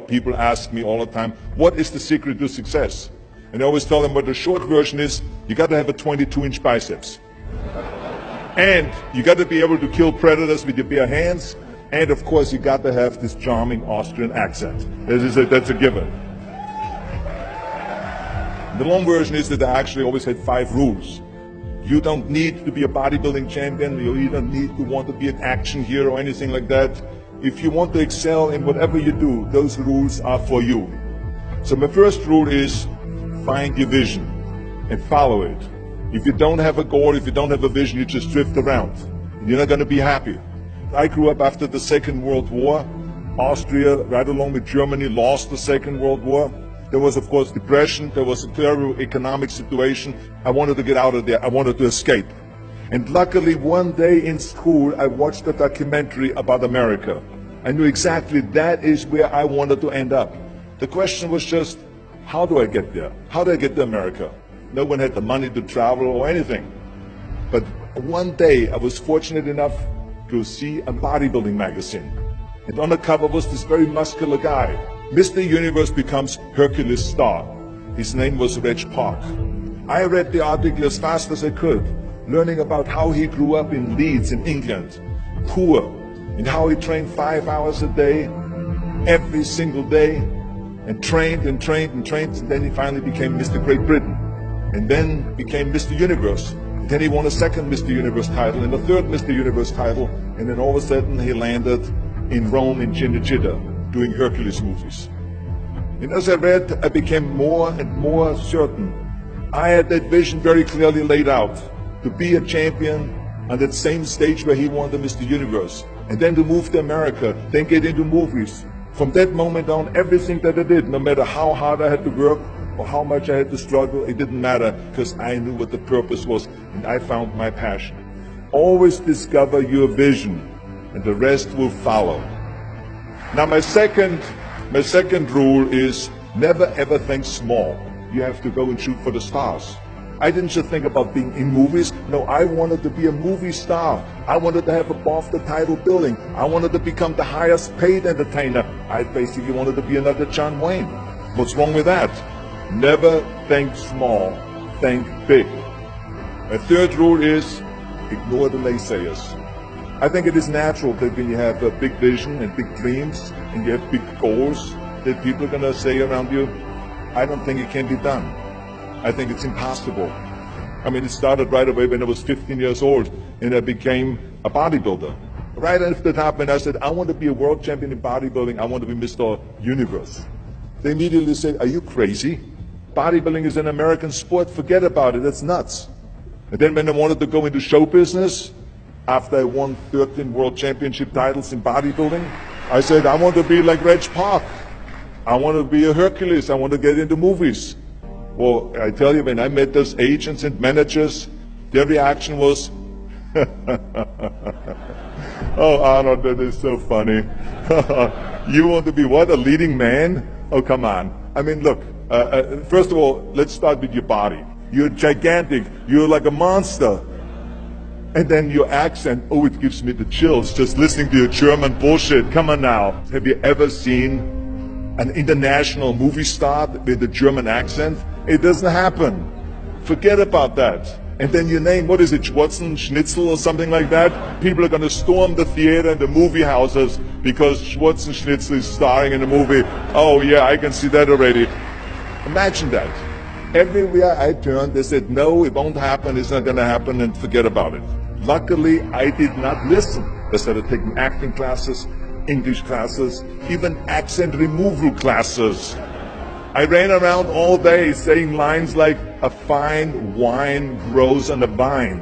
People ask me all the time, what is the secret to success? And I always tell them, what the short version is, you got to have a 22-inch biceps. And you got to be able to kill predators with your bare hands. And of course, you got to have this charming Austrian accent. That's a given. The long version is that I actually always had 5 rules. You don't need to be a bodybuilding champion. You don't need to want to be an action hero or anything like that. If you want to excel in whatever you do, those rules are for you. So my first rule is find your vision and follow it. If you don't have a goal, if you don't have a vision, you just drift around. You're not going to be happy. I grew up after the Second World War. Austria, right along with Germany, lost the Second World War. There was, of course, depression. There was a terrible economic situation. I wanted to get out of there. I wanted to escape. And luckily, one day in school, I watched a documentary about America. I knew exactly that is where I wanted to end up. The question was just, how do I get there? How do I get to America? No one had the money to travel or anything. But one day, I was fortunate enough to see a bodybuilding magazine. And on the cover was this very muscular guy. Mr. Universe becomes Hercules star. His name was Reg Park. I read the article as fast as I could, learning about how he grew up in Leeds in England, poor, and how he trained 5 hours a day, every single day, and trained and trained and trained, and then he finally became Mr. Great Britain, and then became Mr. Universe. And then he won a second Mr. Universe title and a third Mr. Universe title, and then all of a sudden he landed in Rome in Cinecittà, doing Hercules movies. And as I read, I became more and more certain. I had that vision very clearly laid out, to be a champion on that same stage where he won the Mr. Universe, and then to move to America, then get into movies. From that moment on, everything that I did, no matter how hard I had to work or how much I had to struggle, it didn't matter, because I knew what the purpose was, and I found my passion. Always discover your vision, and the rest will follow. Now my second rule is never ever think small. You have to go and shoot for the stars. I didn't just think about being in movies. No, I wanted to be a movie star. I wanted to have above the title billing. I wanted to become the highest paid entertainer. I basically wanted to be another John Wayne. What's wrong with that? Never think small, think big. My third rule is ignore the naysayers. I think it is natural that when you have a big vision and big dreams and you have big goals, that people are going to say around you, I don't think it can be done. I think it's impossible. I mean, it started right away when I was 15 years old and I became a bodybuilder. Right after that happened, I said, I want to be a world champion in bodybuilding. I want to be Mr. Universe. They immediately said, are you crazy? Bodybuilding is an American sport. Forget about it. That's nuts. And then when I wanted to go into show business, after I won 13 world championship titles in bodybuilding, I said, I want to be like Reg Park. I want to be a Hercules. I want to get into movies. Well, I tell you, when I met those agents and managers, their reaction was, oh, Arnold, that is so funny. You want to be what, a leading man? Oh, come on. I mean, look, first of all, let's start with your body. You're gigantic. You're like a monster. And then your accent, oh, it gives me the chills just listening to your German bullshit. Come on now. Have you ever seen an international movie star with a German accent? It doesn't happen. Forget about that. And then your name, what is it, Schwarzenschnitzel or something like that? People are going to storm the theater and the movie houses because Schwarzenschnitzel is starring in a movie. Oh yeah, I can see that already. Imagine that. Everywhere I turned, they said, no, it won't happen, it's not going to happen, and forget about it. Luckily, I did not listen. I started taking acting classes, English classes, even accent removal classes. I ran around all day saying lines like, a fine wine grows on a vine.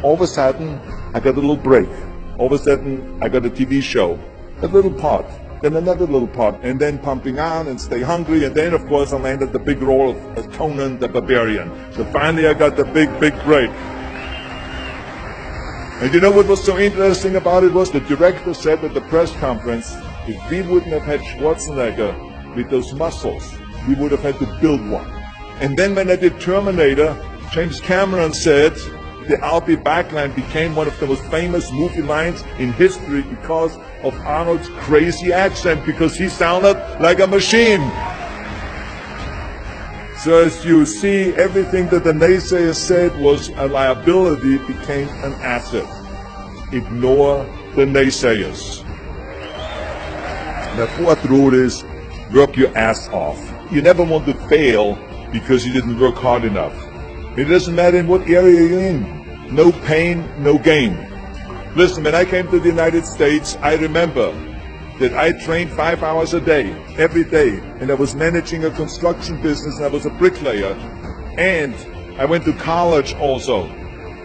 All of a sudden, I got a little break. All of a sudden, I got a TV show, a little part, then another little part, and then Pumping On and Stay Hungry, and then, of course, I landed the big role of Conan the Barbarian. So finally, I got the big break. And you know what was so interesting about it was the director said at the press conference, if we wouldn't have had Schwarzenegger with those muscles, we would have had to build one. And then when I did Terminator, James Cameron said, the I'll be back line became one of the most famous movie lines in history because of Arnold's crazy accent, because he sounded like a machine. So as you see, everything that the naysayers said was a liability became an asset. Ignore the naysayers. The fourth rule is work your ass off. You never want to fail because you didn't work hard enough. It doesn't matter in what area you're in. No pain, no gain. Listen, when I came to the United States, I remember that I trained 5 hours a day, every day, and I was managing a construction business, and I was a bricklayer, and I went to college also,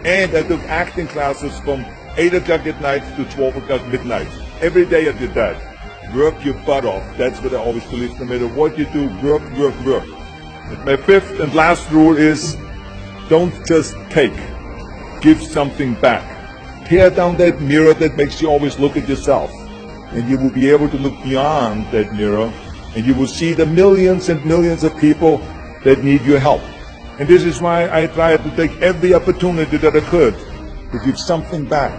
and I took acting classes from 8 o'clock at night to 12 o'clock midnight. Every day I did that. Work your butt off. That's what I always believe. No matter what you do, work, work, work. And my fifth and last rule is, don't just take. Give something back. Tear down that mirror that makes you always look at yourself. And you will be able to look beyond that mirror, and you will see the millions and millions of people that need your help. And this is why I tried to take every opportunity that I could to give something back.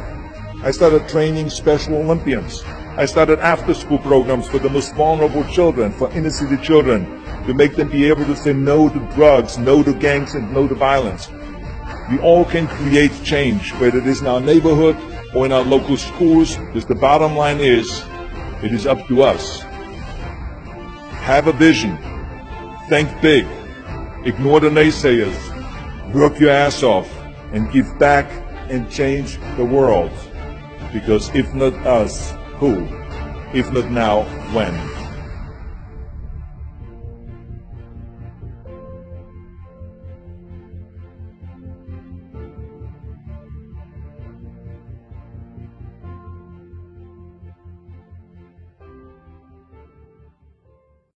I started training Special Olympians. I started after-school programs for the most vulnerable children, for inner-city children, to make them be able to say no to drugs, no to gangs, and no to violence. We all can create change, whether it is in our neighborhood or in our local schools, because the bottom line is, it is up to us. Have a vision. Think big. Ignore the naysayers. Work your ass off and give back and change the world. Because if not us, who? If not now, when?